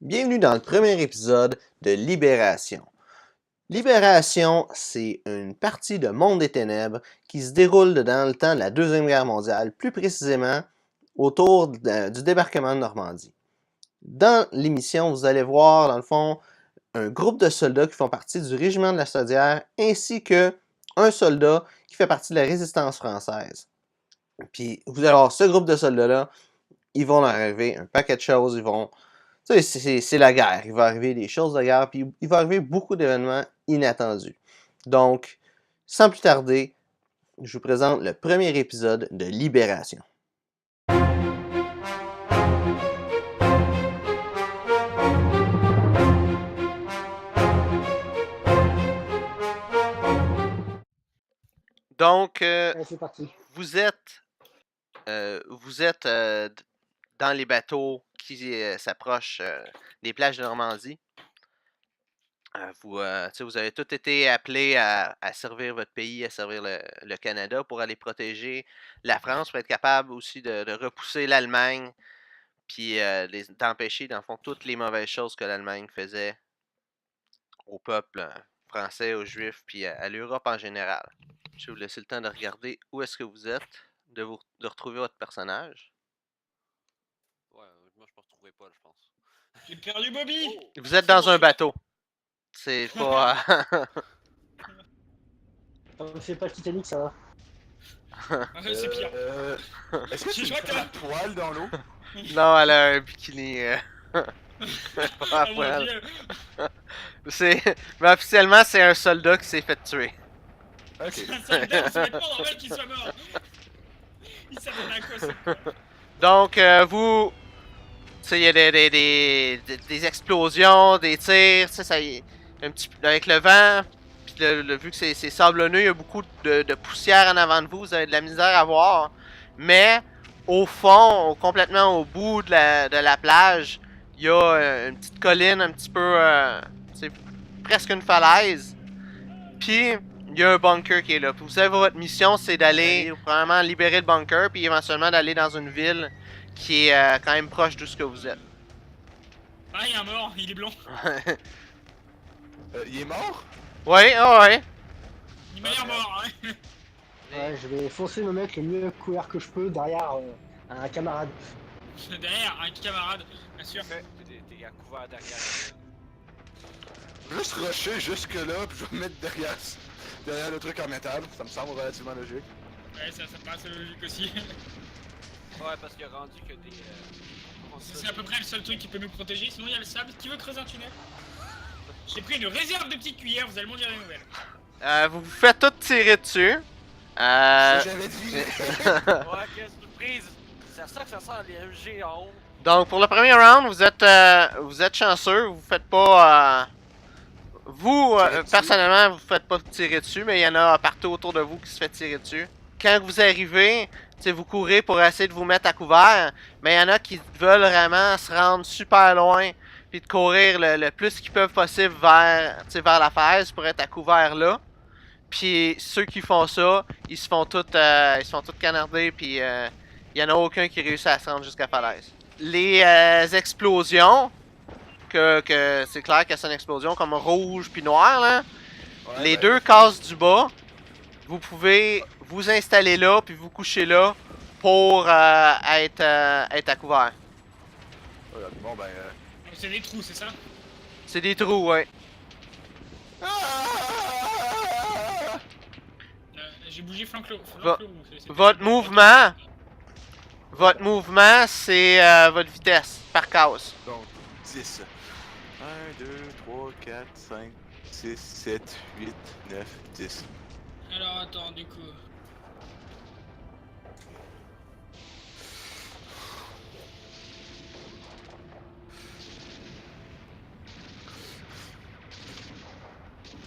Bienvenue dans le premier épisode de Libération. Libération, c'est une partie de Monde des Ténèbres qui se déroule dans le temps de la Deuxième Guerre mondiale, plus précisément autour du débarquement de Normandie. Dans l'émission, vous allez voir, dans le fond, un groupe de soldats qui font partie du régiment de la Chaudière, ainsi qu'un soldat qui fait partie de la résistance française. Puis, vous allez voir, ce groupe de soldats-là, ils vont leur arriver un paquet de choses, c'est la guerre, il va arriver des choses de guerre, puis il va arriver beaucoup d'événements inattendus. Donc, sans plus tarder, je vous présente le premier épisode de Libération. Donc, c'est parti. vous êtes dans les bateaux qui s'approchent des plages de Normandie. Vous avez tous été appelés à servir votre pays, à servir le Canada pour aller protéger la France, pour être capable aussi de repousser l'Allemagne, puis d'empêcher, dans le fond, toutes les mauvaises choses que l'Allemagne faisait au peuple français, aux Juifs, puis à l'Europe en général. Je vais vous laisser le temps de regarder où est-ce que vous êtes, de retrouver votre personnage. Ouais, moi je me retrouvais pas, je pense. J'ai perdu Bobby! Vous êtes dans un bateau. C'est pas... C'est pas le Titanic, ça va. C'est pire. Est-ce que Je tu crois fais que- la poêle dans l'eau? Non, elle a un bikini. Pas à Oh mon poil. Dieu! Mais officiellement, c'est un soldat qui s'est fait tuer. Ok. C'est un soldat, c'est même pas normal qu'il soit mort! Il s'appelle à quoi ça? Donc, vous... Tu sais, il y a des explosions, des tirs, tu sais, ça y est, un petit peu avec le vent, puis vu que c'est sablonneux, il y a beaucoup de poussière en avant de vous, vous avez de la misère à voir. Mais, au fond, complètement au bout de la plage, il y a une petite colline un petit peu, c'est presque une falaise. Puis, il y a un bunker qui est là. Puis vous savez, votre mission, c'est d'aller probablement libérer le bunker, puis éventuellement d'aller dans une ville qui est quand même proche d'où ce que vous êtes. Ah, il y a un mort, il est blond. Il est mort? Ouais, ouais. Il m'a l'air mort, hein. Ouais, je vais foncer me mettre le mieux couvert que je peux derrière un camarade. Derrière, un camarade, bien sûr. T'es à couvert derrière. Juste rusher jusque là, puis je vais me mettre derrière le truc en métal. Ça me semble relativement logique. Ouais, ça me paraît logique aussi. Ouais, parce qu'il a rendu que des. C'est à peu près le seul truc qui peut nous protéger, sinon il y a le sable. Tu veux creuser un tunnel? J'ai pris une réserve de petites cuillères, vous allez m'en dire des nouvelles. Vous vous faites tout tirer dessus. J'avais dit. Ouais, quelle surprise! C'est à ça que ça sert les MG en haut. Donc, pour le premier round, vous êtes chanceux. Vous faites pas... personnellement, vous faites pas tirer dessus, mais il y en a partout autour de vous qui se fait tirer dessus. Quand vous arrivez, vous courez pour essayer de vous mettre à couvert, mais il y en a qui veulent vraiment se rendre super loin, puis de courir le plus qu'ils peuvent possible vers la falaise pour être à couvert là. Puis ceux qui font ça, ils se font tous canarder, puis il y en a aucun qui réussit à se rendre jusqu'à la falaise. Les explosions, que c'est clair que c'est une explosion comme rouge puis noir là. Ouais, Les deux cases du bas, vous pouvez vous installer là puis vous coucher là pour être à couvert. Bon ben. C'est des trous, c'est ça? C'est des trous, ouais. J'ai bougé flanc clos. Votre mouvement, c'est votre vitesse par case. Donc 10. 1, 2, 3, 4, 5, 6, 7, 8, 9, 10. Alors attends, du coup.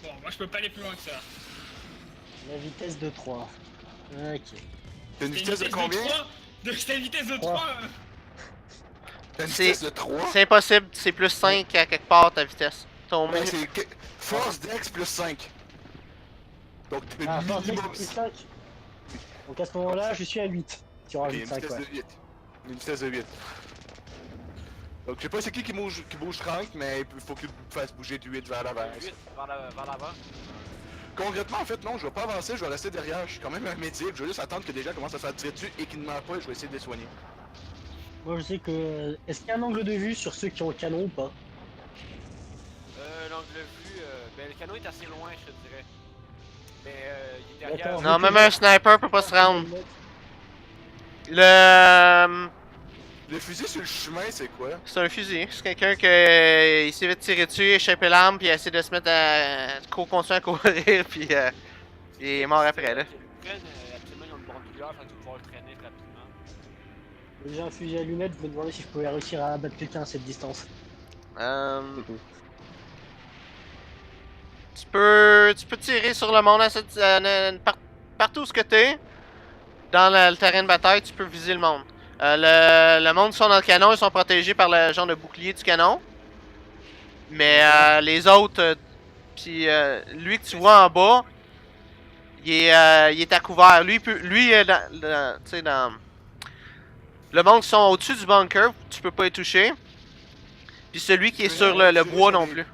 Bon, moi je peux pas aller plus loin que ça. La vitesse de 3. Ok. T'as une vitesse de combien? C'était une vitesse de 3. 3. T'as une vitesse de 3? C'est impossible, c'est plus 5 à quelque part ta vitesse. Ton Ben, minimum. c'est force dex plus 5. Donc t'es Ah, force minimum. plus 5. Donc à ce moment-là, je suis à 8. Tu Ok, rajoutes une 5, vitesse ouais. de 8. Une vitesse de 8. Donc je sais pas c'est qui bouge Frank, mais il faut qu'il fasse bouger de 8 vers l'avant. 8 vers l'avant. Concrètement, en fait, non, je vais pas avancer, je vais rester derrière. Je suis quand même un médic, je vais juste attendre que des gens commencent à se faire tirer dessus et qu'ils ne meurent pas et je vais essayer de les soigner. Moi, je sais que. Est-ce qu'il y a un angle de vue sur ceux qui ont le canon ou pas? L'angle de vue, ben le canon est assez loin, je te dirais. Mais il est derrière. D'accord. Non, même un sniper peut pas se rendre. Le... Le fusil sur le chemin, c'est quoi? C'est un fusil. C'est quelqu'un qui il s'est fait tirer dessus, échapper l'arme, puis il a essayé de se mettre à continuer à courir, puis il est mort après, là. L'Ukraine, actuellement, ils ont une bandoulière, fait que tu vas pouvoir le traîner rapidement. J'ai un fusil à lunettes, je me demandais si je pouvais réussir à abattre quelqu'un à cette distance. C'est tout. Tu peux tirer sur le monde à cette, partout où ce que t'es. Dans le terrain de bataille, tu peux viser le monde. Le monde qui sont dans le canon, ils sont protégés par le genre de bouclier du canon. Mais les autres, puis lui que tu vois en bas, il est à couvert. Lui, tu sais, dans le monde qui sont au-dessus du bunker, tu peux pas y toucher. Puis celui qui est sur le bois non plus.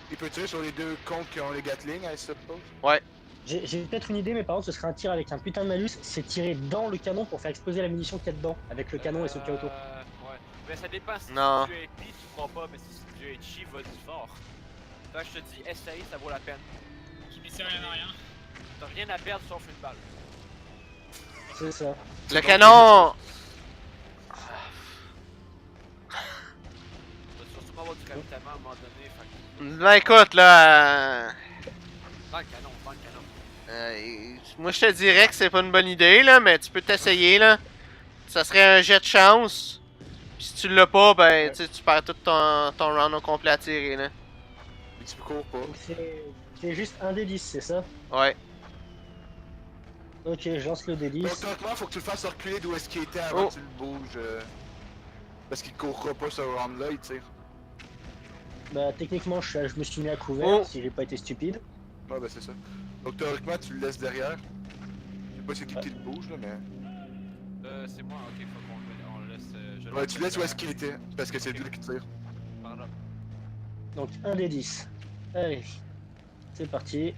Il peut tirer sur les deux comptes qui ont les Gatling, I suppose? Ouais. J'ai peut-être une idée, mais par contre, ce serait un tir avec un putain de malus, c'est tirer dans le canon pour faire exploser la munition qu'il y a dedans, avec le canon et ceux qu'il y a autour. Ouais. Mais ça dépend si Non. tu es HP, tu crois pas, mais si tu es HP, vas-y fort. Fait que je te dis, essaye, ça vaut la peine. Qui ne sert rien à rien. T'as rien à perdre sauf une balle. C'est ça. Le canon. Tu vas sûrement avoir du ravitaillement à un moment donné, fait que... Ben écoute, là. Dans le canon, dans le canon. Moi je te dirais que c'est pas une bonne idée, là, mais tu peux t'essayer, là. Ça serait un jet de chance. Puis si tu l'as pas, ben tu perds tout ton round au complet à tirer, là. Mais tu cours pas. Donc c'est juste un des 10, c'est ça? Ouais. Ok, je lance le D10. Donc théoriquement, faut que tu le fasses reculer d'où est-ce qu'il était avant que tu le bouges. Parce qu'il courra pas ce round-là, il tire. Bah techniquement, je me suis mis à couvert, Oh. si j'ai pas été stupide. Ouais, ben c'est ça. Donc théoriquement, tu le laisses derrière. Je sais pas c'est qui le bouge, là, mais... C'est moi, ok, faut qu'on le laisse... je Ouais, tu laisses où est-ce qu'il était, parce que c'est lui qui tire. Par là. Donc un des 10. Allez, c'est parti.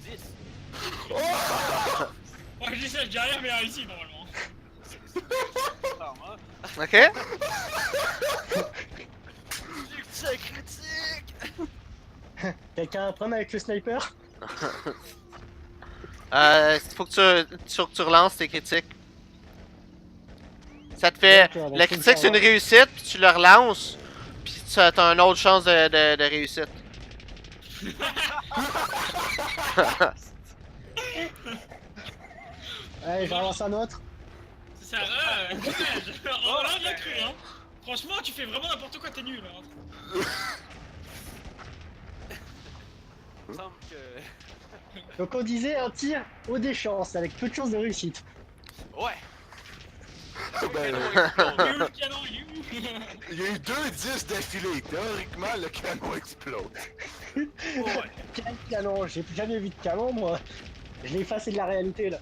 10! Ouais, je dis ça, je dis rien, mais réussi normalement. Clairement. Ok? Succès critique! Quelqu'un a un problème avec le sniper? Faut que tu relances tes critiques. Ça te fait. D'accord, donc La faut le critique c'est une faire, réussite, puis tu le relances, puis t'as une autre chance de réussite. Allez, j'en lance un autre. Ça va, dommage. Oh là, bien cru, hein. Franchement, tu fais vraiment n'importe quoi, t'es nul. Hein. Il me semble que... Donc on disait un tir au des chances, avec peu de chances de réussite. Ouais! Ben, Il est où le canon? Il est où? il y a eu 2 10 d'affilée. Théoriquement, le canon explose. Ouais! Quel canon? J'ai jamais vu de canon, moi. Je l'ai effacé de la réalité, là.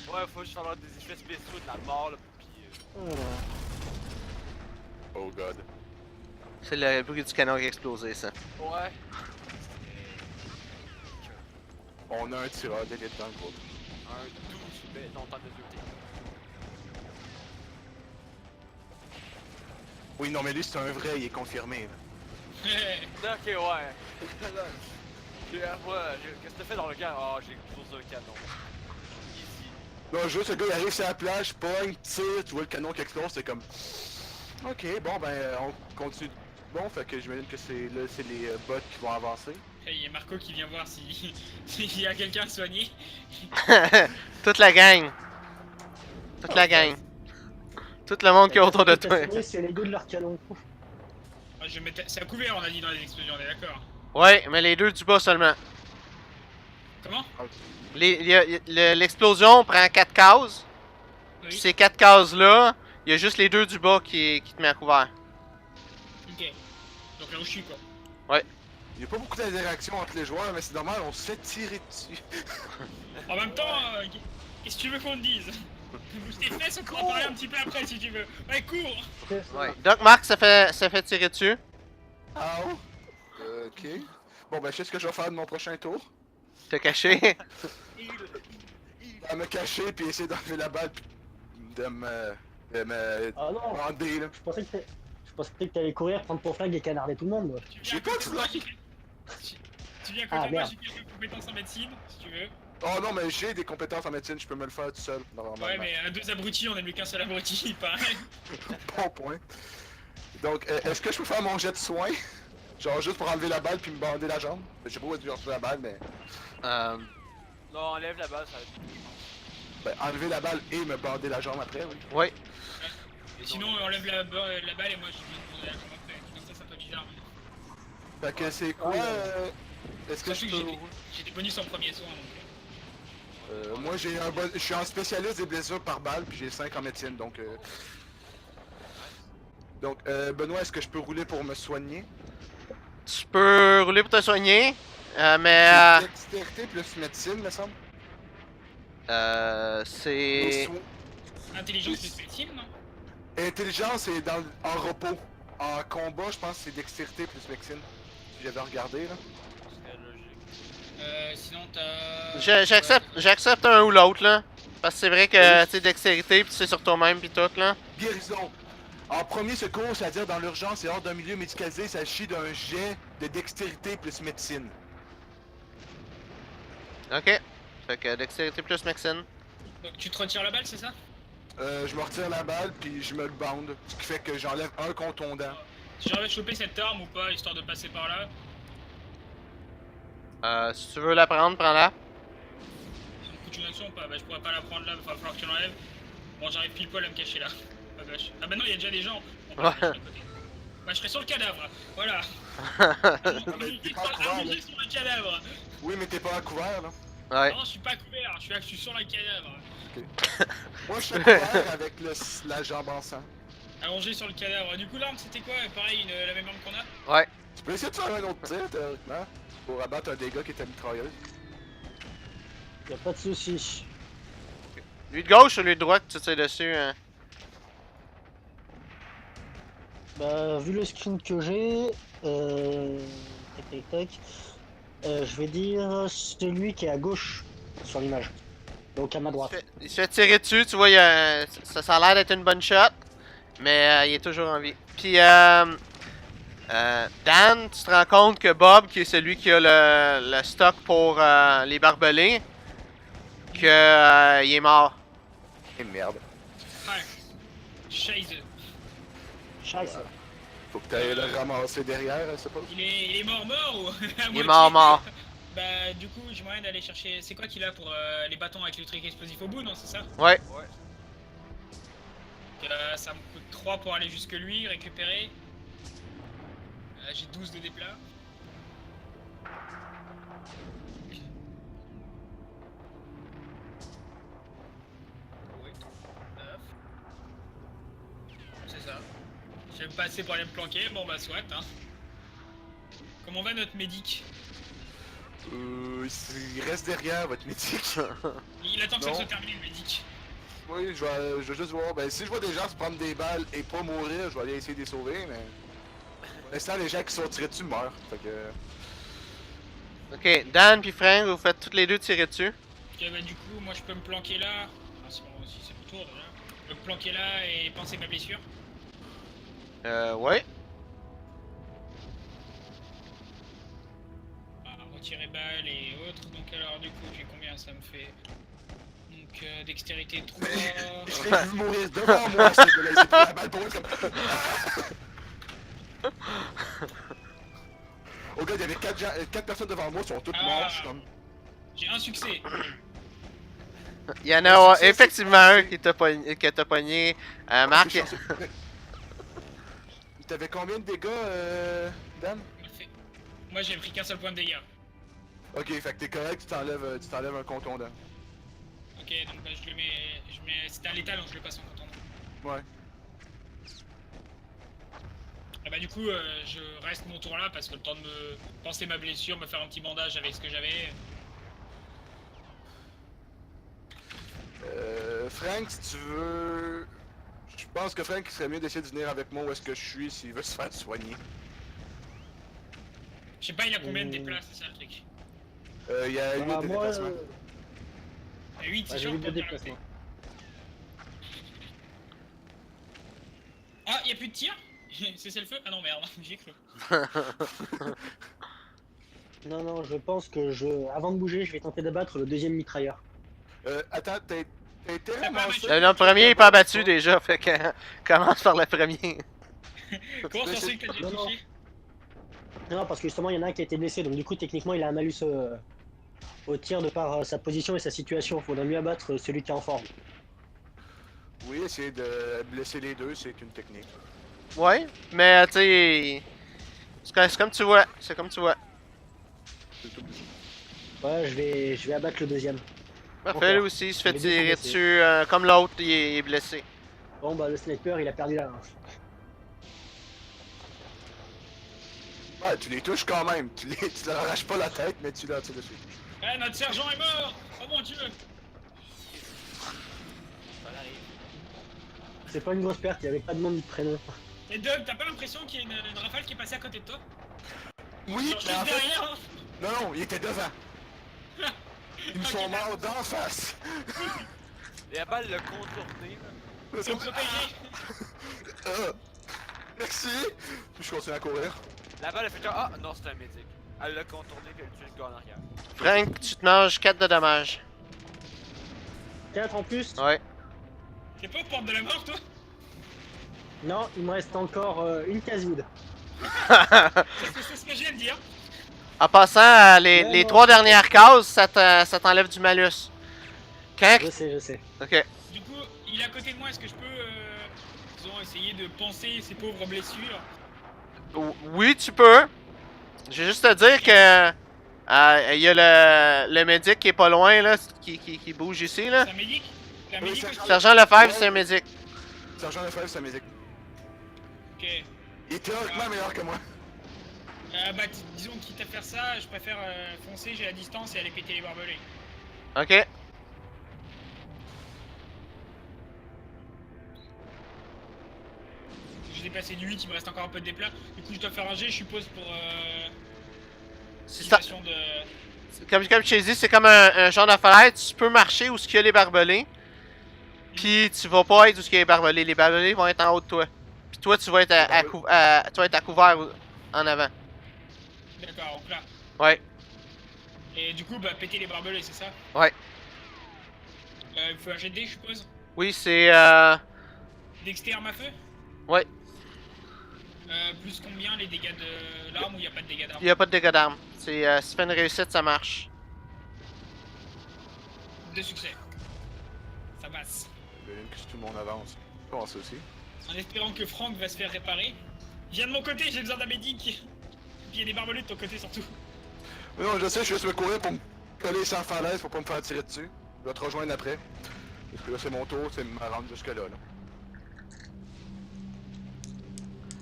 Ouais, faut juste avoir des effets spéciaux de la mort, là, puis... Oh god. C'est le bruit du canon qui a explosé, ça. Ouais. On a un tireur d'élite dans le groupe. Un 12, mais non, t'en as 2. Oui, non, mais lui, c'est un vrai, il est confirmé. Là. Ok, ouais. Qu'est-ce que t'as fait dans le gars? Ah, j'ai explosé un canon. Easy. Là, juste le gars, il arrive sur la plage, pogne, tire, tu vois le canon qui explose, c'est comme... Ok, bon, ben, on continue. Bon, fait que j'imagine que c'est les bots qui vont avancer. Il y a Marco qui vient voir s'il y a quelqu'un à soigner. Toute la gang. Toute la gang. Tout le monde qui est autour de toi. C'est les deux de leur canon. Ah, c'est à couvert, on a dit dans les explosions, on est d'accord. Ouais, mais les deux du bas seulement. Comment? L'explosion prend 4 cases. Oui. Puis ces 4 cases-là, il y a juste les deux du bas qui te met à couvert. Ok. Donc là où je suis, quoi. Il n'y a pas beaucoup d'interactions entre les joueurs, mais c'est normal, on se fait tirer dessus. En même temps, qu'est-ce que tu veux qu'on te dise? Bouge tes fesses, on pourra en parler un petit peu après si tu veux. Ouais, cours. Ouais. Doc Mark, ça fait tirer dessus. Ow! Ok. Bon, ben, je sais ce que je vais faire de mon prochain tour. T'as caché. À me cacher, puis essayer d'enlever la balle, puis de me Ah non, bander, là. je pensais que t'allais courir, prendre ton flingue et canarder tout le monde, moi. Tu viens J'ai à pas côté de de moi, flingue. Tu viens à Ah, côté de moi, merde. j'ai quelques compétences en médecine, si tu veux. Oh non, mais j'ai des compétences en médecine, je peux me le faire tout seul, normalement. Ouais, mais à deux abrutis, on aime mieux qu'un seul abruti, pareil. Bon point. Donc, est-ce que je peux faire mon jet de soin? Genre juste pour enlever la balle puis me bander la jambe? Je sais pas où est-ce que j'ai reçu la balle, mais... Non, enlève la base, ça va être... Ben, enlever la balle et me bander la jambe après, oui. Oui. Sinon, on enlève la balle et moi, je vais te poser la jambe après. Sinon, ça fait bizarre. Mais... Fait que c'est quoi... Est-ce que je Surtout que peux... j'ai des bonus en premier soin, donc... Moi j'ai un bon... Je suis en spécialiste des blessures par balle, puis j'ai 5 en médecine, donc... Donc, Benoît, est-ce que je peux rouler pour me soigner? Tu peux rouler pour te soigner. Mais C'est dextérité plus médecine, me semble. c'est. Les soins- Intelligence plus médecine, non? Intelligence est en repos. En combat, je pense que c'est dextérité plus médecine. Si j'avais regardé, là. C'est logique. Sinon, t'as... J'accepte un ou l'autre là. Parce que c'est vrai que tu sais, dextérité, puis c'est sur toi-même, puis tout là. Guérison. En premier secours, c'est-à-dire dans l'urgence et hors d'un milieu médicalisé, il s'agit d'un jet de dextérité plus médecine. Ok. Fait que dextérité plus médecine. Donc, tu te retires la balle, c'est ça? Je me retire la balle puis je me le bande, ce qui fait que j'enlève un contondant. J'aurais choper cette arme ou pas, histoire de passer par là. Si tu veux la prendre, prends-la. Si on coûte une action ou pas? Bah, je pourrais pas la prendre là, va falloir que tu l'enlèves. Bon, j'arrive pile poil à me cacher là. Ah, vache. Ah bah non, il y a déjà des gens. Bon, bah, je suis à côté. Bah, je serai sur le cadavre, voilà. mais t'es pas à couvert, Allongé là. sur le cadavre. Oui, mais t'es pas à couvert, là. Ouais. Non, je suis pas couvert, je suis sur le cadavre. Moi, je suis couvert avec la jambe en sang. Allongé sur le cadavre. Du coup, l'arme, c'était quoi? Pareil, la même arme qu'on a? Ouais. Tu peux essayer de faire un autre tir, théoriquement, pour abattre un dégât qui est à mitrailleuse. Y'a pas de soucis. Lui de gauche ou lui de droite, tu tires dessus. Hein? Bah, vu le screen que j'ai, tac tac tac, je vais dire celui qui est à gauche sur l'image. Donc à ma droite. Il se fait tirer dessus, tu vois, ça a l'air d'être une bonne shot. Mais il est toujours en vie. Puis, Dan, tu te rends compte que Bob, qui est celui qui a le stock pour les barbelés, que il est mort. Et merde. Ouais. Scheiße. Scheiße. Faut que t'ailles le ramasser derrière, je suppose. Il est mort ou à Il est moitié? mort. Bah, du coup, j'ai moyen d'aller chercher. C'est quoi qu'il a pour les bâtons avec le truc explosif au bout, non? C'est ça? Ouais. Ouais. Ça me coûte 3 pour aller jusque lui, récupérer. J'ai 12 de déplat. Oui, 9. C'est ça. Je vais me passer pour aller me planquer, bon bah soit, hein. Comment va notre médic? Il reste derrière votre médic. Il attend que ça Non. soit terminé le médic. Oui, je vais juste voir. Ben, si je vois des gens se prendre des balles et pas mourir, je vais aller essayer de les sauver, mais. Pour l'instant, les gens qui sont tirés dessus meurent. Fait que. Ok, Dan puis Frank, vous faites toutes les deux tirer dessus. Ok, bah du coup, moi je peux me planquer là. Ah, c'est bon, si c'est mon tour déjà. Je peux me planquer là et penser ma blessure. Ouais. Ah, retirer balle et autres. Donc alors du coup, j'ai combien ça me fait? Donc dextérité 3. Je l'ai vu mourir devant moi, ce gars-là. Il s'est pris la balle pour lui comme. Au gars, il y avait 4 personnes devant moi, ils sont toutes mortes. Je suis comme. J'ai un succès. Il y en a effectivement un qui t'a pogné. Marc. Je suis chanceux. T'avais combien de dégâts, Dan? Parfait. Moi j'ai pris qu'un seul point de dégâts. Ok, fait que t'es correct, tu t'enlèves un contondant. Ok, donc bah, je le mets. C'était un létal, donc je le passe en contendant. Ouais. Ah bah du coup, je reste mon tour là parce que le temps de me penser ma blessure, me faire un petit bandage avec ce que j'avais. Frank, si tu veux... Je pense que Frank serait mieux d'essayer de venir avec moi où est-ce que je suis s'il veut se faire soigner. Je sais pas, il a combien de déplaces, c'est ça le truc. Il y a 8 Bah, de moi, déplacement. 8, c'est j'ai sûr eu que 2 déplacements. Ah, y'a plus de tir. C'est le feu. Ah non, merde, j'ai cru. Non, je pense que avant de bouger, je vais tenter d'abattre le deuxième mitrailleur. Attends, t'as été pas ramassé? mal. Le premier est pas battu déjà, fait que commence par le premier. Comment ça se fait que t'as déjà Non, non. touché? Non, parce que justement, il y en a un qui a été blessé, donc du coup, techniquement, il a un malus au tir de par sa position et sa situation. Il faudrait mieux abattre celui qui est en forme. Oui, essayer de blesser les deux, c'est une technique. Ouais, mais tu sais. C'est comme tu vois. C'est comme tu vois. Ouais, je vais abattre le deuxième. Parfait, lui Encore. aussi, il se fait Les deux sont tirer blessés. dessus. Comme l'autre, il est blessé. Bon, bah, le sniper, il a perdu la hanche. Ouais, tu les touches quand même. Tu leur arraches pas la tête, mais tu leur tires dessus. Eh, notre sergent est mort. Oh mon dieu. Ça arrive. C'est pas une grosse perte, il y avait pas de nom ni de prénom. Et Doug, t'as pas l'impression qu'il y a une rafale qui est passée à côté de toi? Oui, Genre, mais en juste fait... derrière, hein. Non, il était devant. Ils me sont morts d'en face. Et la balle l'a contourné, là. Ils sont protégés. Merci. Puis je continue à courir. La balle a fait genre, ah non, c'est un médic. Elle l'a contourné puis elle a tué le gars en arrière. Frank, tu te manges 4 de dommages. 4 en plus? Ouais. T'es pas aux portes de la mort, toi? Non, il me reste encore une case vide. C'est ce que je viens de dire. En passant, les non, 3 dernières cases, ça t'enlève du malus. Quand. Je sais. Ok. Du coup, il est à côté de moi, est-ce que je peux, disons, essayer de penser ses pauvres blessures? Oui, tu peux. Je vais juste te dire que. Il y a le médic qui est pas loin, là, qui bouge ici, là. C'est un médic? C'est un Oui, médic c'est aussi? un- Sergent Lefebvre, c'est un médic. Sergent Lefebvre, c'est un médic. Ok. Il est théoriquement meilleur que moi. Bah, disons, quitte à faire ça, je préfère foncer, j'ai la distance et aller péter les barbelés. Ok. J'ai dépassé du 8, il me reste encore un peu de déplat. Du coup, je dois faire un jet, je suppose, pour Si ça- situation de... Comme je t'ai dit, c'est comme un genre de fenêtre. Tu peux marcher où il y a les barbelés. Puis tu vas pas être où il y a les barbelés. Les barbelés vont être en haut de toi. Puis toi, tu vas être tu vas être à couvert en avant. D'accord, donc là. Ouais. Et du coup, bah, péter les barbelés, c'est ça? Ouais. Il faut un jet de dés, je suppose? Oui, c'est Dexter arme à feu? Ouais. Plus combien les dégâts de l'arme ou il a pas de dégâts d'arme? Il y a pas de dégâts d'armes. C'est si tu fais une réussite, ça marche. 2 succès. Ça passe. Que tout le monde avance. Je pense aussi. En espérant que Franck va se faire réparer. Viens de mon côté, j'ai besoin d'un médic. Puis il y a des barbelés de ton côté surtout. Non, je sais, je vais juste me courir pour me coller sans falaise pour pas me faire tirer dessus. Je vais te rejoindre après. Parce que là, c'est mon tour, c'est me rendre jusque-là. Là.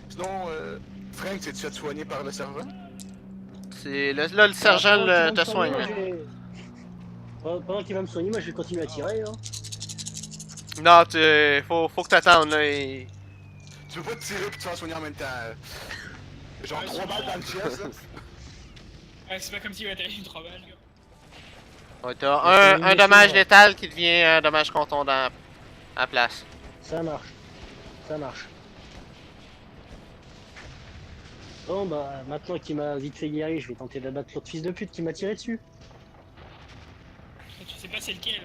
Sinon, Frank, t'es-tu fait soigner par le servant? C'est là le sergent te soigne. Moi, Là. pendant qu'il va me soigner, moi je vais continuer à tirer. Hein. Non, faut que t'attendes là. Tu peux pas te tirer puis te faire soigner en même temps. Genre 3 balles dans le chest, là. Ouais, c'est pas comme s'il avait eu 3 balles. Ouais, t'as un dommage létal qui devient un dommage contondant à place. Ça marche. Bon bah maintenant qu'il m'a vite fait guérir, je vais tenter d'abattre l'autre fils de pute qui m'a tiré dessus. Tu sais pas c'est lequel.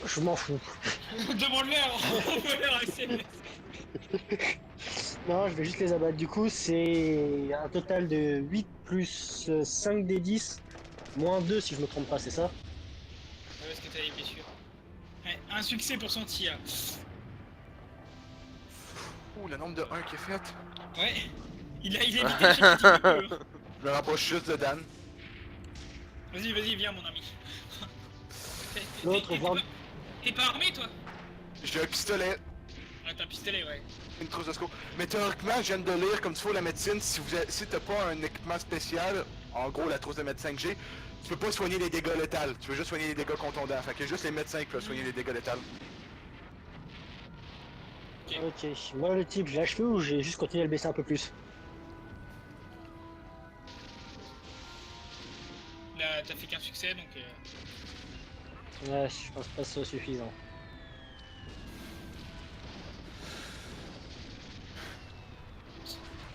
Je m'en fous. Demande-le Non, je vais juste les abattre. Du coup, c'est un total de 8 plus 5 des 10, moins 2 si je me trompe pas, c'est ça? Ouais, est-ce que t'as des blessures? Ouais, un succès pour son tir. Ouh, le nombre de 1 qui est fait. Ouais. Il a évité le jet un petit peu. Je me rapproche juste de Dan. Vas-y, viens mon ami. L'autre, T'es pas armé toi? J'ai un pistolet. Ok, mettre un pistolet, ouais. Une trousse de secours. Mais théoriquement, je viens de lire, comme tu fais la médecine, si t'as pas un équipement spécial, en gros la trousse de médecin que j'ai, tu peux pas soigner les dégâts létals. Tu peux juste soigner les dégâts contondants. Fait que juste les médecins qui peuvent soigner les dégâts létals. Ok, moi le type, j'ai achevé ou j'ai juste continué à le baisser un peu plus? Là, t'as fait qu'un succès, donc... Ouais, je pense pas que ce soit suffisant.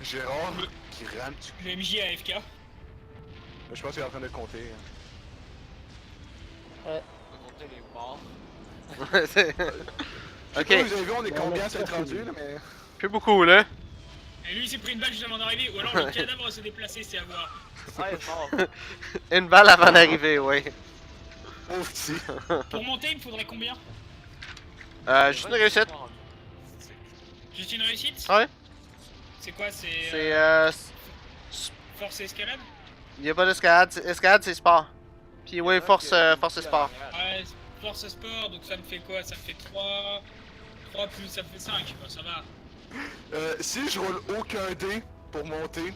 Gérard, qui rame, Le MJ AFK. je pense qu'il est en train de compter. On va compter les morts. C'est- Je sais Ok. pas, vous avez vu, on est Ouais, combien on a ça être pas rendu fini. là, mais... Plus beaucoup, là. Et lui, il s'est pris une balle juste avant d'arriver, ou alors le cadavre s'est déplacé, c'est à voir. Ah, il est mort. Une balle avant d'arriver, oui. Pauvre petit. Pour monter, il me faudrait combien? Juste une réussite. Juste une réussite? Ouais. C'est quoi? C'est C'est force et escalade? y a pas d'escalade. Escalade, c'est sport. Puis oui, force et sport. Ouais, force sport, donc ça me fait quoi? Ça me fait 3... 3 plus, ça me fait 5, bah, ça va. Si je roule aucun dé pour monter,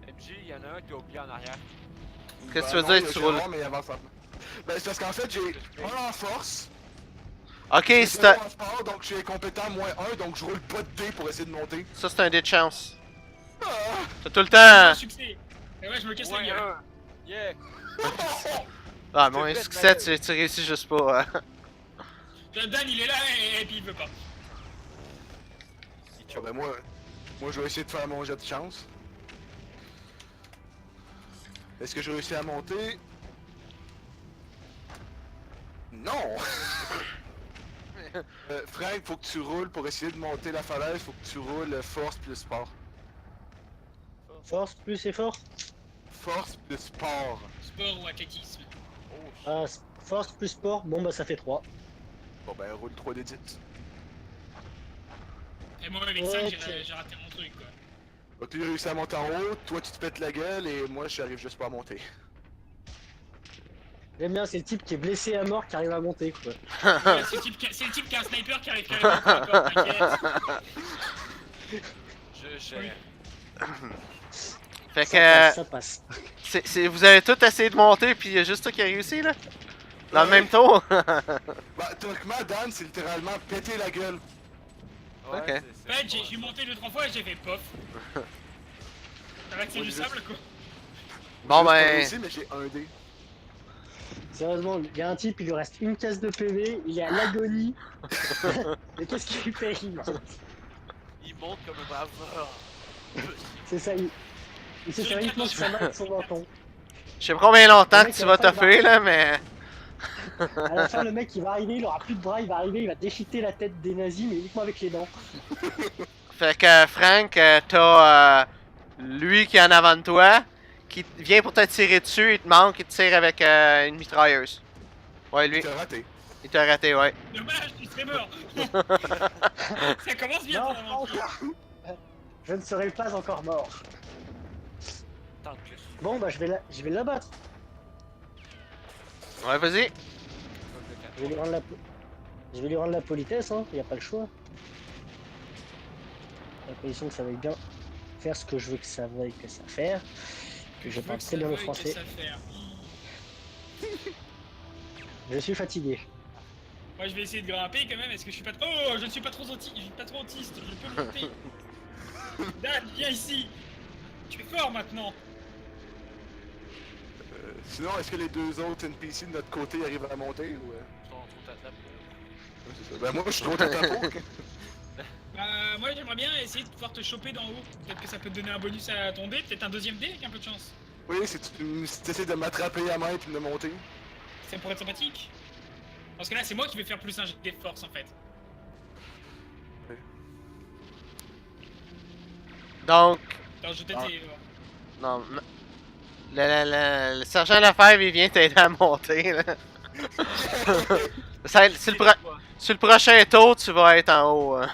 MJ, il y en a un qui a oublié en arrière. Qu'est-ce que tu ben veux non, dire il y que a tu roules? Gérard, mais il avance un peu. Ben c'est parce qu'en fait j'ai un en force, Ok, j'ai c'est zéro en sport, donc je suis incompétent moins 1, donc je roule pas de dé pour essayer de monter. ça, c'est un dé de chance. Ah! T'as tout le Un temps. succès. Et ouais, je me casse la Ouais, gueule. un. Yeah. Ah, mon C'est succès, bête, tu réussis juste pas. Hein. Dan, il est là et puis il veut pas. Ah, ben moi je vais essayer de faire mon jet de chance. Est-ce que j'ai réussi à monter? Non! Frank, faut que tu roules pour essayer de monter la falaise, faut que tu roules force plus sport. Force plus effort? Force plus sport. Sport ou athlétisme. Oh, shit. Ah, force plus sport, bon bah ça fait 3. Bon ben roule 3 d 10. Et moi, avec Ok. 5, j'ai raté mon truc, quoi. Donc lui il réussit à monter en haut, toi tu te pètes la gueule et moi j'arrive juste pas à monter. J'aime bien, c'est le type qui est blessé à mort qui arrive à monter quoi. Ouais, c'est le type qui a un sniper qui arrive carrément pas encore, t'inquiète. Je gère. Fait que Ça passe. vous avez tous essayé de monter, puis il y a juste toi qui a réussi, là? Dans le même tour? Bah théoriquement Dan c'est littéralement péter la gueule. Ouais, Ok. c'est Ouais, bon. j'ai monté 2-3 fois et j'ai fait pof. Ça va que c'est du sable, quoi. Bon, J'ai pas ben. réussi, mais j'ai un dé. Sérieusement, il y a un type, il lui reste une case de PV, il est à l'agonie. Mais qu'est-ce qui lui fait rire? Il monte comme un bavard. C'est ça, il se sert uniquement sur sa main et son menton. Je sais pas combien longtemps Le que mec, tu il vas va pas toffer, là, mais. À la fin, le mec il va arriver, il aura plus de bras, il va arriver, il va déchiqueter la tête des nazis, mais uniquement avec les dents. Fait que Frank, t'as lui qui est en avant de toi, qui vient pour te tirer dessus, il te manque, il te tire avec une mitrailleuse. Ouais, lui, T'as raté. il t'a raté, ouais. Dommage, tu serais mort. Ça commence bien Non, ton pas aventure. encore. Je ne serai pas encore mort. Tant que je suis Bon bah je vais l'abattre. Ouais, vas-y. Je vais lui rendre la politesse, hein, y a pas le choix. À condition que ça veuille bien faire ce que je veux que ça veuille que ça faire. Que je parle très bien le français. Je suis fatigué. Moi je vais essayer de grimper quand même, est-ce que je suis pas... Oh, je ne suis pas trop autiste, je peux monter. Dan, viens ici. Tu es fort maintenant. Sinon, est-ce que les deux autres NPC de notre côté arrivent à monter ou... trop ta table. Ouais, c'est ça. Ben moi je suis trop tête à peau. Moi j'aimerais bien essayer de pouvoir te choper d'en haut. Peut-être que ça peut te donner un bonus à ton dé, peut-être un deuxième dé avec un peu de chance. Oui, si tu essaies de m'attraper à main et de me monter. Ça pourrait être sympathique. Parce que là c'est moi qui vais faire plus un jet de force en fait. Donc, Alors je t'ai Ah. dit... non. Le sergent Lefebvre, il vient t'aider à monter, là. Sur le prochain tour, tu vas être en haut. Hein.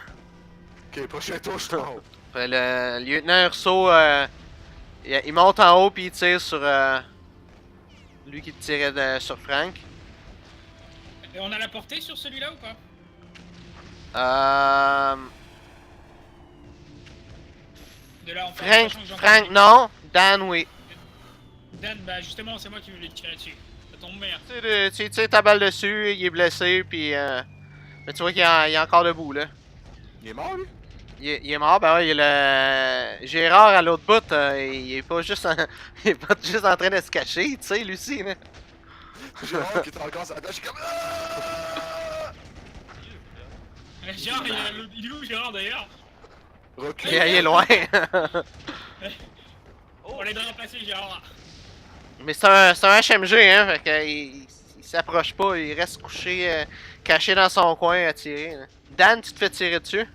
Ok, prochain tour, je suis en haut. Fait le lieutenant Urso, il monte en haut puis il tire sur lui qui tirait sur Frank. Et on a la portée sur celui-là ou pas? De là, on Frank, sachant que j'en Frank, parle. non. Dan, oui. Dan, bah justement, c'est moi qui voulais le tirer dessus. Ça tombe bien. Tu tires ta balle dessus, il est blessé, puis... Mais tu vois qu'il est encore debout, là. Il est mort, lui? Il est mort, ben ouais, il est le... Gérard, à l'autre bout, il est pas juste en... il est pas juste en train de se cacher, tu sais, Lucie, là. Gérard qui est encore sur la tâche, je suis comme. Gérard, il est où Gérard d'ailleurs? Recule. Il est loin. On l'aide à remplacer Gérard. Mais c'est un HMG, hein, fait que il s'approche pas, il reste couché, caché dans son coin à tirer, là. Dan, tu te fais tirer dessus.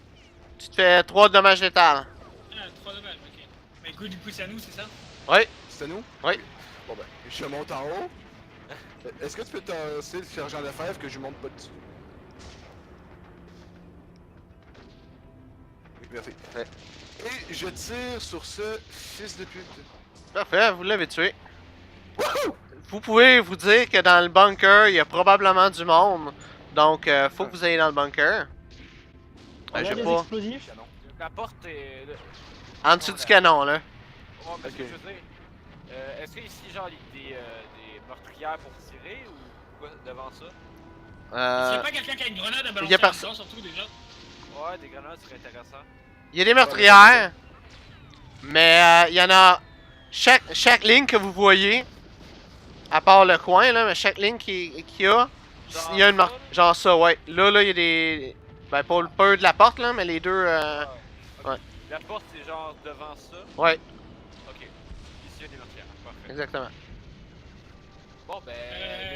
Tu te fais 3 dommages létals. Ah, 3 dommages, ok. Mais écoute, du coup, c'est à nous, c'est ça? Oui. C'est à nous? Oui. Bon ben, je monte en haut. Est-ce que tu peux tasser le sergent Lefebvre que je monte pas dessus? Oui, merci. Ouais. Et je tire sur ce fils de pute. Parfait, vous l'avez tué. Vous pouvez vous dire que dans le bunker, il y a probablement du monde. Donc, faut que vous ayez dans le bunker. On a J'ai des pas... explosifs. Canon. La porte est. En dessous du canon, là. Ouais, mais Ok. je veux dire, est-ce qu'ici, genre, il y a des meurtrières pour tirer ou quoi devant ça? S'il y a pas quelqu'un qui a une grenade à balancer y a personne. là-dedans, surtout déjà. Ouais, des grenades serait intéressant. Il y a des meurtrières. Mais il y en a... Chaque ligne que vous voyez, à part le coin, là, mais chaque ligne qu'il y a, Genre il y a une ça, marque. Genre ça, ouais. Là, il y a des... Ben, pas le peu de la porte, là, mais les deux... Ok. ouais. La porte, c'est genre devant ça. Ouais, Ok. Ici, il y a des meurtrières. Parfait. exactement. Bon, ben.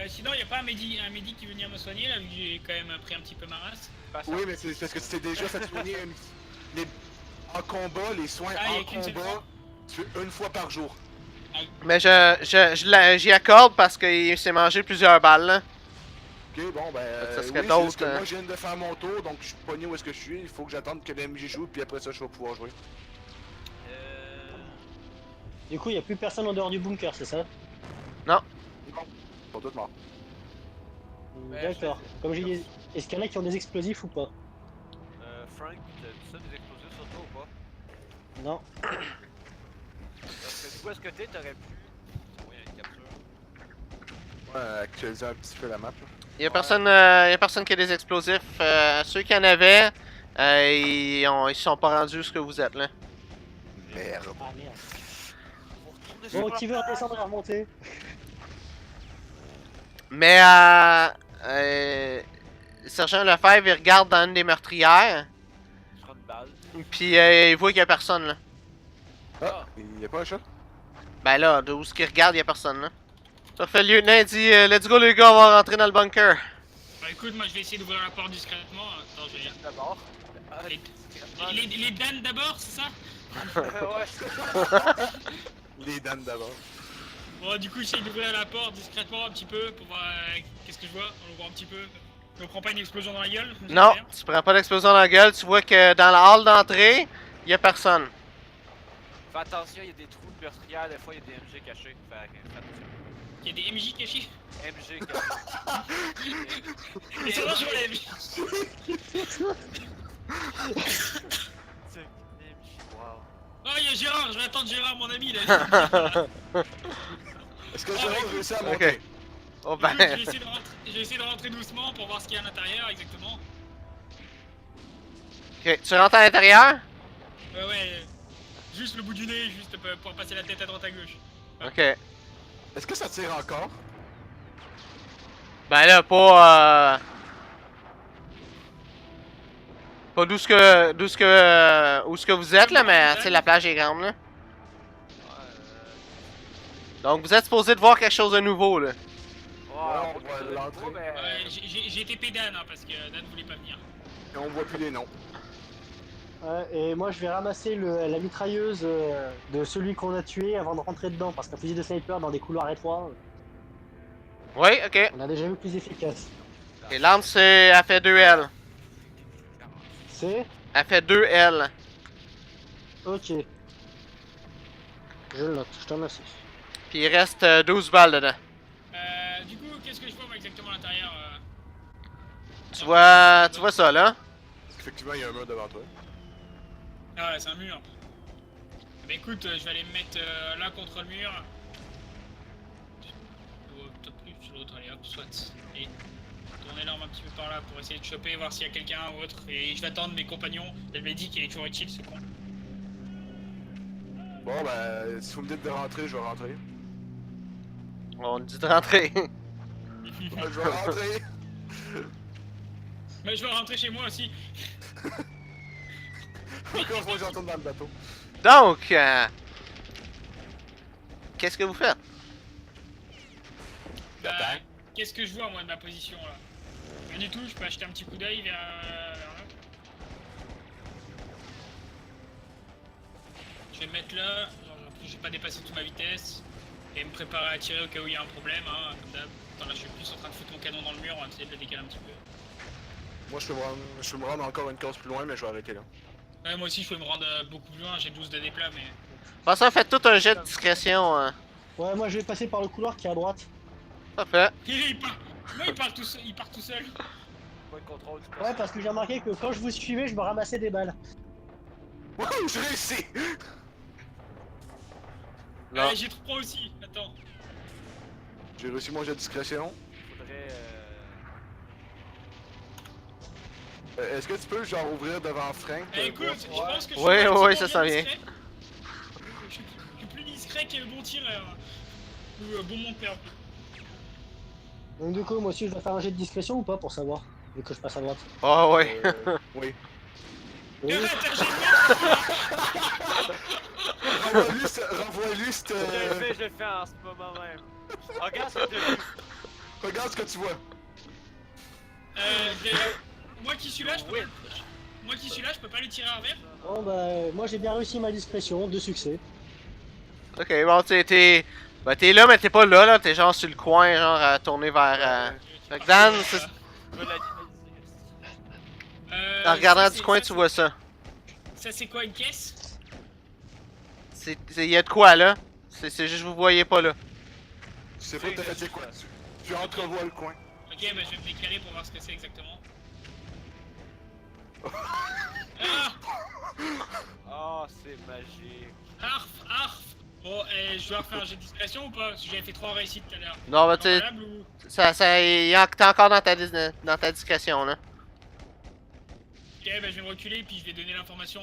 Sinon, y a pas un médic qui veut venir me soigner là, vu que j'ai quand même pris un petit peu ma race. patient. Oui, mais c'est parce que tu t'es déjà fait soigner en combat, les soins Ah, il y a en qu'une seule combat, fois. tu fais une fois par jour. Mais j'y accorde parce qu'il s'est mangé plusieurs balles, là. Ok, bon, ben. Ça serait oui, d'autres, c'est juste que hein. moi, je viens de faire mon tour, donc je suis pogné où est-ce que je suis. Il faut que j'attende que l'MJ joue, puis après ça, je vais pouvoir jouer. Du coup, il n'y a plus personne en dehors du bunker, c'est ça? Non, pas tout mort. Ouais, D'accord. Comme j'ai dit, est-ce qu'il y en a qui ont des explosifs ou pas? Frank, t'as ça des explosifs sur toi ou pas? Non. Parce que du coup, est-ce que t'aurais pu. Oui, il y a une capture. Ouais, actualiser un petit peu la map. Là. Il y a personne qui a des explosifs. Ceux qui en avaient, ils sont pas rendus où ce que vous êtes, là. Merde. Ah merde. Pour retourner Bon, sur qui la veut plage. redescendre et remonter? Mais, Sergent Lefebvre, il regarde dans une des meurtrières, Je prends une balle. puis il voit qu'il y a personne, là. Ah, il y a pas un shot? Ben là, d'où ce qu'il regarde, il y a personne, là. Ça fait le lieutenant, il dit let's go les gars, on va rentrer dans le bunker. Bah écoute, moi je vais essayer d'ouvrir la porte discrètement. Attends, je vais. D'abord. Ah, Les dames d'abord, c'est ça? ouais. Les dames d'abord. Bon, du coup, j'essaye d'ouvrir la porte discrètement un petit peu pour voir qu'est-ce que je vois. On le voit un petit peu. Je me prends pas une explosion dans la gueule? Non, tu prends pas d'explosion dans la gueule, tu vois que dans la hall d'entrée, il y a personne. Fais attention, il y a des trous de meurtrières, des fois il y a des MG cachés. Fais attention. Il y a des MJ cachés. MG cachés. Et c'est vrai, je vois les MJ. Wow. Oh, il y a Gérard, je vais attendre Gérard, mon ami là. Est-ce que Ah, Gérard ouais. réussit à Ok. monter? Oh Écoute, ben, je vais essayer de rentrer doucement pour voir ce qu'il y a à l'intérieur exactement. ok, tu rentres à l'intérieur? Ouais, juste le bout du nez, juste pour passer la tête à droite à gauche. Ok. Est-ce que ça tire encore? Ben là, pas d'où ce que où ce que vous êtes là, mais tu sais la plage est grande là. Donc vous êtes supposé de voir quelque chose de nouveau là. Wow, on voit l'entrée. Ouais, j'ai été Dan hein, parce que Dan voulait pas venir. Et on voit plus les noms. Ouais, et moi, je vais ramasser la mitrailleuse de celui qu'on a tué avant de rentrer dedans, parce qu'un fusil de sniper dans des couloirs étroits, Oui, ok. on a déjà vu plus efficace. Et l'arme c'est, elle fait 2 L. C'est? Elle fait 2 L. Ok. Je le note, je te remercie. Puis il reste 12 balles dedans. Du coup, qu'est-ce que je vois moi exactement à l'intérieur Tu vois ça là? qu'effectivement, il y a un mur devant toi. Ah ouais, c'est un mur. Bah écoute, je vais aller me mettre là contre le mur. Peut-être plus sur l'autre, allez hop, soit. Et tourner l'arme un petit peu par là pour essayer de choper, voir s'il y a quelqu'un ou autre. Et je vais attendre mes compagnons. Elle m'a dit qu'il est toujours utile ce con. Bon, ben, si vous me dites de rentrer, je vais rentrer. On dit de rentrer. Ouais, je vais rentrer. Mais je vais rentrer chez moi aussi. Encore une fois, je retourne dans le bateau. Donc, qu'est-ce que vous faites? Bah, qu'est-ce que je vois moi de ma position là? Rien du tout, je peux acheter un petit coup d'œil vers là. Je vais me mettre là, genre, en plus je vais pas dépasser toute ma vitesse. Et me préparer à tirer au cas où il y a un problème, hein, comme d'hab. Attends là je suis plus en train de foutre mon canon dans le mur, on va essayer de le décaler un petit peu. Moi, je peux me rendre encore une case plus loin, mais je vais arrêter là. Ouais, moi aussi je peux me rendre beaucoup plus loin, j'ai 12 de déplat mais... Pour ça, faites tout un jet de discrétion. Hein. Ouais, moi je vais passer par le couloir qui est à droite. Parfait. Il part... Moi il part tout seul, Point de contrôle du Ouais, personnage. parce que j'ai remarqué que quand je vous suivais, je me ramassais des balles. Wouhou, j'ai réussi! Non. Ouais, j'ai 3 aussi, attends. J'ai réussi mon jet de discrétion. Faudrait. Est-ce que tu peux, genre, ouvrir devant Frank? Eh, écoute, je pense que je suis Ouais, relativement ouais, ça bien s'en vient. discret. Je suis plus discret que bon tireur. Ou bon monteur. Donc du coup, moi aussi je dois faire un jet de discrétion ou pas pour savoir, vu que je passe à droite. Oh, ouais. Oui. Oui. Renvoie-lui cette... Je le fais en ce moment même. Regarde ce que t'as vu. Regarde ce que tu vois. Moi qui suis là, je peux pas... Moi qui suis là, je peux pas lui tirer à revers. Bon bah, moi j'ai bien réussi ma discrétion, 2 succès. Ok, bon, t'es là, mais t'es pas là, t'es genre sur le coin, genre à tourner vers. Fait que Dan, c'est- Je veux la en regardant ça, du c'est- coin, ça, tu vois ça. Ça c'est quoi, une caisse? Il y a de quoi là? C'est juste vous voyez pas là. Je sais pas, t'as fait quoi? Tu entrevois le coin. Ok, bah je vais me décaler pour voir ce que c'est exactement. Ah! Oh, c'est magique. Arf! Bon, je dois refaire un jet de discrétion ou pas? Parce que j'avais fait 3 réussites tout à l'heure. Non, bah t'es Valable ou... t'es encore dans ta discrétion là. Ok, bah je vais me reculer puis je vais donner l'information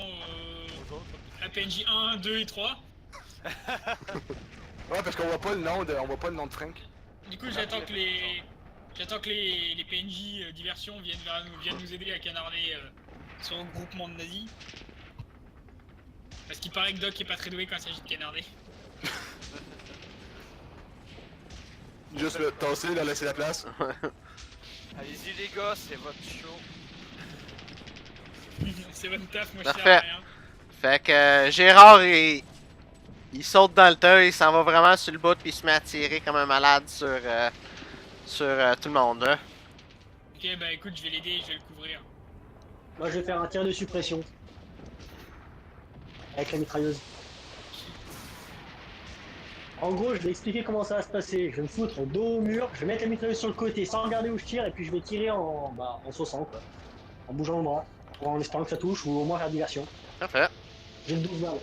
à PNJ 1, 2 et 3. Ouais, parce qu'on voit pas le nom de Frank. Du coup, j'attends que les PNJ diversion viennent nous aider à canarder ce regroupement de nazis. Parce qu'il paraît que Doc est pas très doué quand il s'agit de canarder. Juste le tasser, leur laisser la place. Allez-y, les gars, c'est votre show. C'est bonne taf, moi je Parfait. sers à rien. Fait que Gérard il saute dans le tas, il s'en va vraiment sur le bout puis il se met à tirer comme un malade sur tout le monde là. Ok, bah écoute, je vais l'aider, je vais le couvrir. Moi je vais faire un tir de suppression. Avec la mitrailleuse. En gros, je vais expliquer comment ça va se passer. Je vais me foutre dos au mur, je vais mettre la mitrailleuse sur le côté sans regarder où je tire et puis je vais tirer en saussant quoi. En bougeant le bras. En espérant que ça touche ou au moins faire diversion. Parfait. J'ai le 12 balles.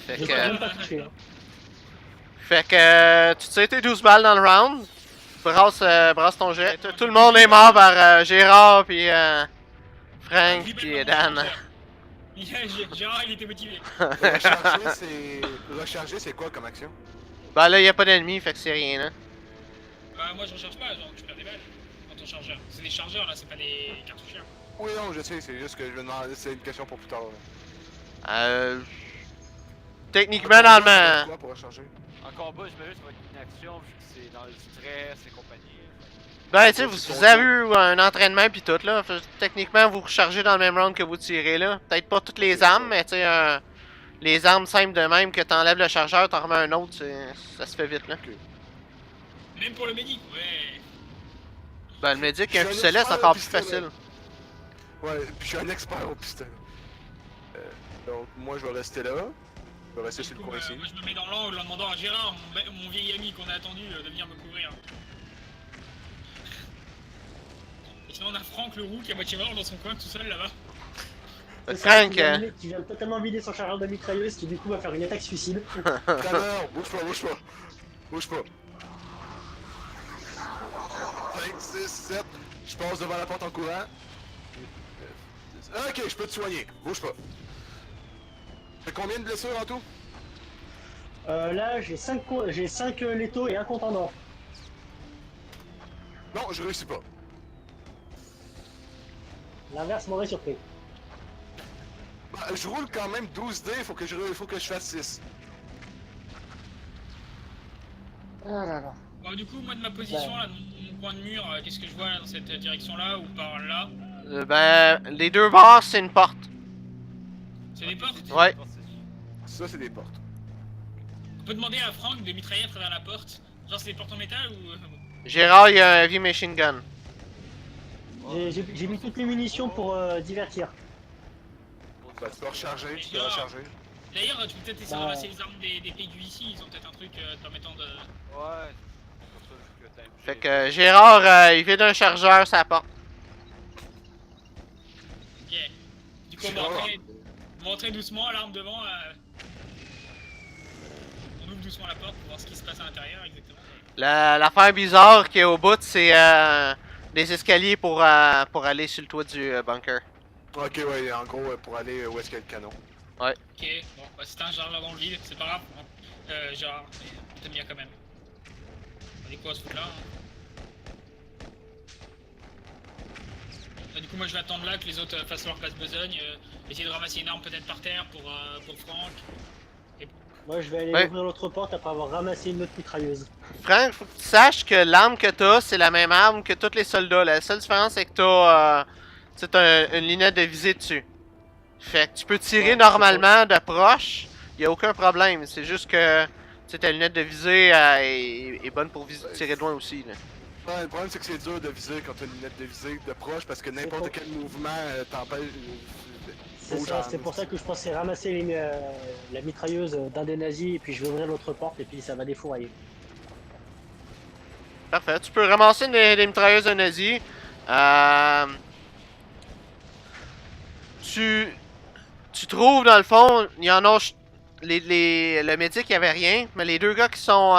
Fait J'ai que, pas même pas touché. Hein. tu tires tes 12 balles dans le round. Brasse ton jet. Tout le monde est mort vers Gérard puis Frank puis Dan. Gérard, il était motivé. Recharger, c'est quoi comme action? Ben là, y a pas d'ennemis, fait que c'est rien là. Bah moi je recharge pas, genre tu perds des balles dans ton chargeur. C'est des chargeurs là, c'est pas des cartoucheurs. Oui, non, je sais, c'est juste que je me demande, c'est une question pour plus tard. Techniquement dans le Quoi pour recharger? En combat, j'imagine que ça va être une action vu que c'est dans le stress et compagnie. ben tu sais, vous avez eu un entraînement pis tout là. Techniquement vous rechargez dans le même round que vous tirez là. Peut-être pas toutes les armes, mais tu sais les armes simples de même que t'enlèves le chargeur, t'en remets un autre, ça se fait vite là. Même pour le médic, ouais. Ben le médic, un Je suis un pistolet, c'est expert encore au plus pistolet. facile. Ouais, puis je suis un expert au pistolet. Donc, moi, je vais rester là. Je vais rester sur le coin ici. Moi je me mets dans l'angle en demandant à Gérard, mon vieil ami qu'on a attendu, de venir me couvrir. Sinon, on a Franck le roux qui est à moitié mort dans son coin tout seul là-bas. C'est ça, Frank, qui vient totalement vider son chargeur de mitrailleuse, qui du coup va faire une attaque suicide. Connor, bouge pas, bouge pas. Bouge pas. 5, 6, 7. Je passe devant la porte en courant. Ok, je peux te soigner. Bouge pas. T'as combien de blessures en tout? Là, j'ai 5 létaux et un contendant. Non, je réussis pas. L'inverse m'aurait surpris. Bah, je roule quand même 12 dés, faut que je fasse 6. Ah là là. Bon, du coup, moi de ma position, là, dans mon coin de mur, qu'est-ce que je vois là, dans cette direction-là ou par là? ben, les deux bords, c'est une porte. C'est des portes? Ouais. Ça, c'est des portes. On peut demander à Franck de mitrailler à travers la porte. Genre, c'est des portes en métal ou. Gérard, il y a un heavy machine gun. J'ai mis toutes mes munitions pour divertir. Bah, tu peux recharger, tu peux recharger. D'ailleurs, tu peux peut-être essayer de Bah. ramasser les armes des pays du ici, ils ont peut-être un truc permettant de. Ouais. Pour ça, je que t'aimes. Fait que Gérard, il vide un chargeur sur la porte. Yeah. Du coup, on va entrer doucement, l'arme devant. On ouvre doucement la porte pour voir ce qui se passe à l'intérieur exactement. L'affaire bizarre qui est au bout, c'est des escaliers pour aller sur le toit du bunker. Ok, ouais, en gros, pour aller où est-ce qu'il y a le canon. Ok, bon, bah, c'est un genre dans le vide, c'est pas grave. Genre, t'aimes bien quand même. On est quoi à ce truc-là Du coup, moi je vais attendre là que les autres fassent leur place besogne. Essayer de ramasser une arme peut-être par terre pour Franck. Moi, je vais aller Ouais. ouvrir l'autre porte après avoir ramassé une autre mitrailleuse. Frank, faut que tu saches que l'arme que t'as, c'est la même arme que tous les soldats. La seule différence, c'est que t'as une lunette de visée dessus. Fait que tu peux tirer Ouais, normalement de proche, y a aucun problème. C'est juste que ta lunette de visée est bonne pour tirer de loin aussi. Là. Ouais, le problème, c'est que c'est dur de viser quand t'as une lunette de visée de proche parce que n'importe faux. quel mouvement t'empêche. C'est ça, c'est pour ça que je pensais ramasser la mitrailleuse d'un des nazis et puis je vais ouvrir l'autre porte et puis ça va défourailler. Parfait. Tu peux ramasser des mitrailleuses de nazi. Tu trouves dans le fond, il y en a. Le médic, il y avait rien, mais les deux gars qui sont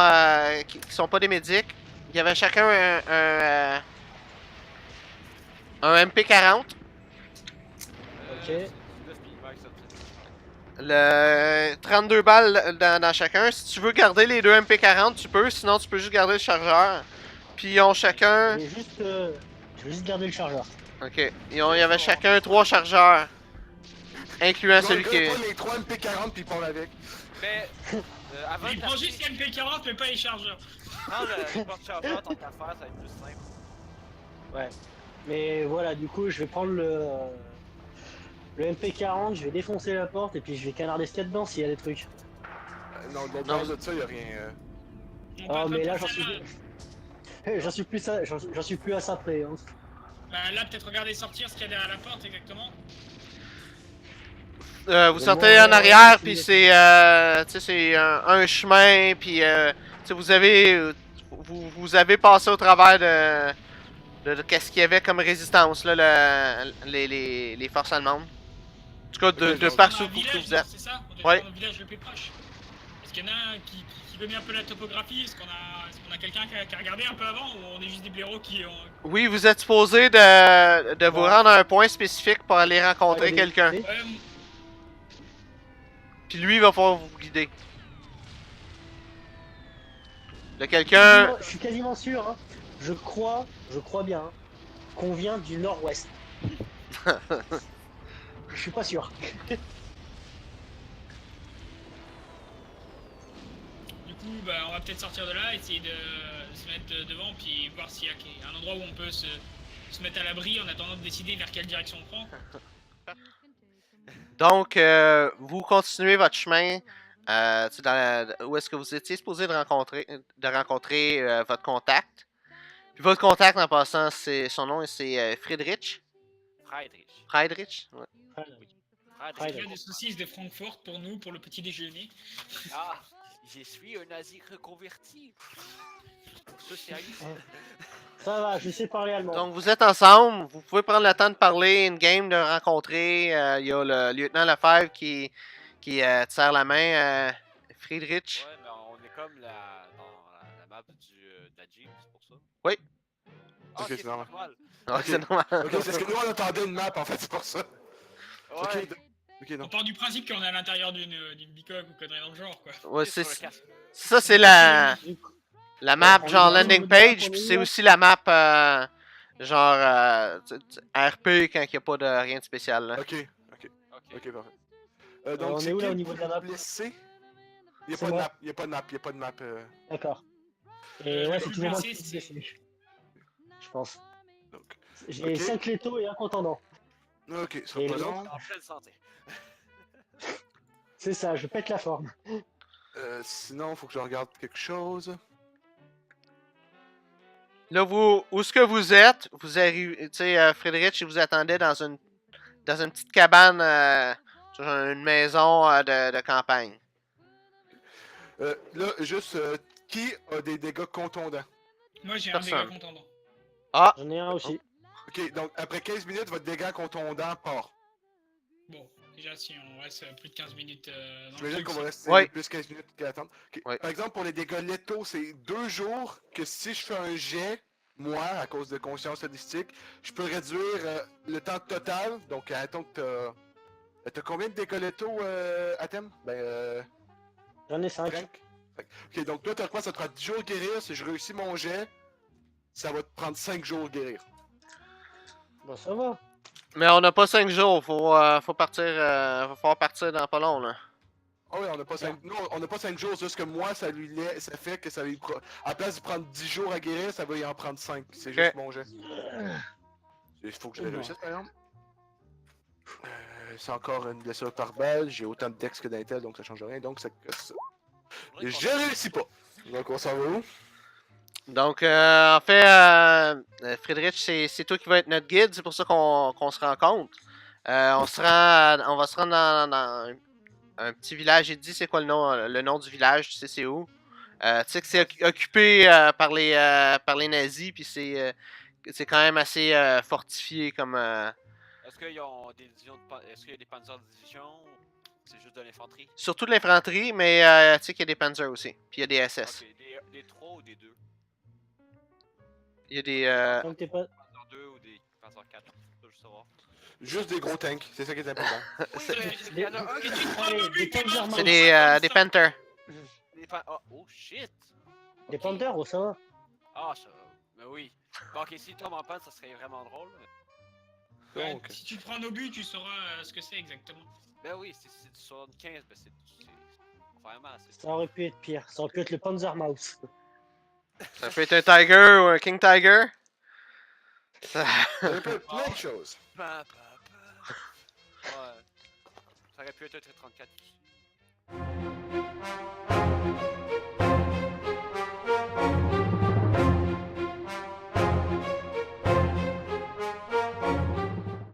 pas des médics, il y avait chacun un MP40. Ok. Le 32 balles dans chacun. Si tu veux garder les deux MP40, tu peux. Sinon, tu peux juste garder le chargeur. Puis ils ont chacun. Je vais juste garder le chargeur. Ok. Il y avait chacun 3 chargeurs. Incluant celui qui Il est. prend les 3 MP40 puis il part avec. Mais, avant Il de prend juste les MP40 mais pas les chargeurs. prendre le porte-chargeur, tant qu'à faire, ça va être plus simple. Ouais. Mais voilà, du coup, je vais prendre le MP40, je vais défoncer la porte et puis je vais canarder ce qu'il y a dedans s'il y a des trucs. Non, de Non. base de ça, y'a rien. On peut Oh, mais là, passer j'en suis plus à ça près. Hein. Bah là, peut-être regarder sortir ce qu'il y a derrière la porte exactement. Vous sortez en arrière, puis c'est c'est un chemin, puis tu sais, vous avez passé au travers de qu'est-ce qu'il y avait comme résistance là, les forces allemandes. En tout cas, de Ok, partout On a un où village, vous êtes. C'est ça? On doit Ouais. être dans le village le plus proche. Est-ce qu'il y en a un qui connaît un peu la topographie? Est-ce qu'on a quelqu'un qui a regardé un peu avant ou on est juste des blaireaux qui ont. Oui, vous êtes supposé de vous rendre à un point spécifique pour aller rencontrer Ouais, quelqu'un. des- Puis lui, il va pouvoir vous guider. De quelqu'un. Je suis quasiment sûr, hein. Je crois bien, hein, qu'on vient du nord-ouest. Je suis pas sûr. Du coup, bah, on va peut-être sortir de là, essayer de se mettre devant, puis voir s'il y a un endroit où on peut se mettre à l'abri en attendant de décider vers quelle direction on prend. Donc, vous continuez votre chemin. Où est-ce que vous étiez supposé de rencontrer votre contact. Puis votre contact, en passant, son nom, c'est Friedrich. Friedrich. Friedrich? Ouais. Il y a des saucisses de Francfort pour nous, pour le petit déjeuner. Ah, Je suis un nazi reconverti. Socialiste. Ça va, je sais parler allemand. Donc, vous êtes ensemble, vous pouvez prendre le temps de parler, une game, de rencontrer. Il y a le lieutenant Lefebvre qui te serre la main. Friedrich. Ouais, mais on est comme dans la map de la Jeep, c'est pour ça. Oui. Ah, Ok, ok, c'est normal. Ah, c'est normal. Ok, c'est parce que nous on attendait une map en fait, c'est pour ça. Ouais, Ok, ok, On non. part du principe qu'on est à l'intérieur d'une bicoque ou connerie dans le genre, quoi. Ouais, sur c'est le casque. ça, c'est la map on genre est dans landing le page, map, on puis est c'est où? aussi la map genre RP quand il n'y a pas de rien de spécial. Là. Ok, Ok. ok, parfait. on Donc est c'est où, qui là, au le niveau de la map? blessé? Il y a C'est pas de moi. map, il y a pas de map, il y a pas de map. D'accord. Et Le ouais, plus c'est toujours moi blessé, qui suis c'est- blessé. Je pense. Donc, J'ai Ok. 5 létaux et un contendant. ok, ça Et sera pas l'autre, long. En pleine santé. c'est ça, je pète la forme. Sinon, faut que je regarde quelque chose. Là, où est-ce que vous êtes? Vous arrivez, tu sais, Friedrich, il vous attendait dans une petite cabane, sur une maison de campagne. Là, juste, qui a des dégâts contondants? Moi, j'ai un Personne. dégât contendant. Ah! J'en ai un aussi. Ok, donc après 15 minutes, votre dégât contondant part. Bon, déjà, si on reste plus de 15 minutes dans le J'imagine truc, qu'on va c'est- rester Ouais. plus 15 minutes qu'à attendre. Ok, Ouais. Par exemple, pour les dégâts létaux, c'est 2 jours que si je fais un jet, moi, à cause de conscience statistique, je peux réduire le temps total. Donc, attends que t'as combien de dégâts létaux, Atem? J'en ai 5. Frank? Ok, donc toi, théoriquement, ça te prend 10 jours guérir. Si je réussis mon jet, ça va te prendre 5 jours guérir. Bon, ça va. Mais on n'a pas 5 jours, faut partir, va falloir partir dans pas long, là. Ah oui, on n'a pas 5... Non, on n'a pas 5 jours, c'est juste que moi, ça fait que ça lui... À la place de prendre 10 jours à guérir, ça va y en prendre 5. C'est juste mon jet. Il faut que je le réussisse, par exemple. C'est encore une blessure par balle, j'ai autant de dex que d'intel, donc ça change rien, donc ça que ça. Et je réussis pas! Donc on s'en va où? Donc, en fait, Friedrich, c'est toi qui vas être notre guide, c'est pour ça qu'on se rencontre. On va se rendre dans un petit village. J'ai dit c'est quoi le nom du village, tu sais c'est où. Tu sais que c'est occupé par les nazis, puis c'est quand même assez fortifié comme. Est-ce qu'il Est-ce qu'il y a des Panzer Division? C'est juste de l'infanterie? Surtout de l'infanterie, mais tu sais qu'il y a des Panzer aussi, puis il y a des SS. Ok, des 3 ou des 2? Il y a des. Tant que t'es pas. Panzer 2 ou des Panzer 4? Je veux juste savoir. Juste des gros tanks, c'est ça qui est important. Oui, C'est- il y en a un qui prend Allez, le des but, qui Panzer lance C'est Mouse. des Panthers. Oh shit! Des Panthers, oh, ça va. Ah, ça va. Mais oui. Bon, ok, si tombe en panne, ça serait vraiment drôle. Ouais, Donc, si tu prends nos buts, tu sauras ce que c'est exactement. Ben oui, c'est du 75, ben c'est vraiment c'est. Ça aurait pu être pire. Ça aurait pu être le Panzer Mouse. Ça peut être un Tiger ou un King Tiger. Ça- ça peut être plein de choses. Ouais. Ça aurait pu être un T-34 aussi.